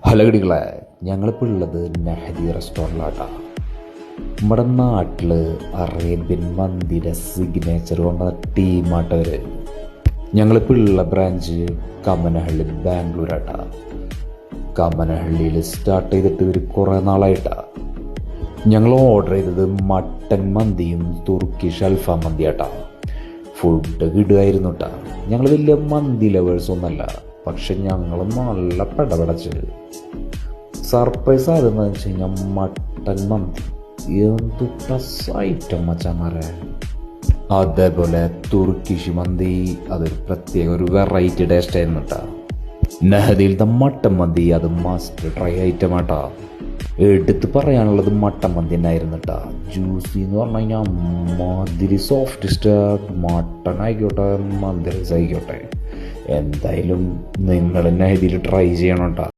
Hello കുടികളെ, ഞങ്ങളിപ്പോൾ ഉള്ളത് നെഹദി റെസ്റ്റോറൻറ്റിലാട്ടാ. നമ്മുടെ നാട്ടിൽ അറേബ്യൻ മന്തിയുടെ സിഗ്നേച്ചർ കൊണ്ട ടീമാട്ടവർ. ഞങ്ങളിപ്പോൾ ഉള്ള ബ്രാഞ്ച് കമ്മനഹള്ളി ബാംഗ്ലൂരാട്ടാ. കമ്മനഹള്ളിയിൽ സ്റ്റാർട്ട് ചെയ്തിട്ട് ഒരു കുറേ നാളായിട്ടാ. ഞങ്ങൾ ഓർഡർ ചെയ്തത് മട്ടൻ മന്തിയും തുർക്കിഷ് അൽഫാം മന്തിയാട്ടാ. ഫുഡ് കിടുമായിരുന്നു കേട്ടാ. ഞങ്ങൾ വലിയ മന്തി ലവേഴ്സൊന്നുമല്ല, പക്ഷെ ഞങ്ങൾ നല്ല പെടപെടച്ച്. സർപ്രൈസ് ആയതെന്ന് വെച്ച് കഴിഞ്ഞാൽ മട്ടൻ മന്തി എന്ത് പ്ലസ് ഐറ്റം മച്ചാമാരെ. അതേപോലെ തുർക്കിഷ് മന്തി അതൊരു പ്രത്യേക ഒരു വെറൈറ്റി ടേസ്റ്റ് ആയിരുന്നു കേട്ടാ. നെഹദിയിലത്തെ മട്ടൻ മന്തി അത് മസ്റ്റ് ട്രൈ ഐറ്റം ആട്ടാ. എടുത്ത് പറയാനുള്ളത് മട്ടൻ മന്തി തന്നെ ആയിരുന്നു കേട്ടാ. ജ്യൂസി എന്ന് പറഞ്ഞു കഴിഞ്ഞാൽ മാതിരി സോഫ്റ്റസ്റ്റ് മട്ടൺ ആയിക്കോട്ടെ മന്തി റൈസ് ആയിക്കോട്ടെ, എന്തായാലും നിങ്ങൾ നെഹദിയിൽ ട്രൈ ചെയ്യണം കേട്ടോ.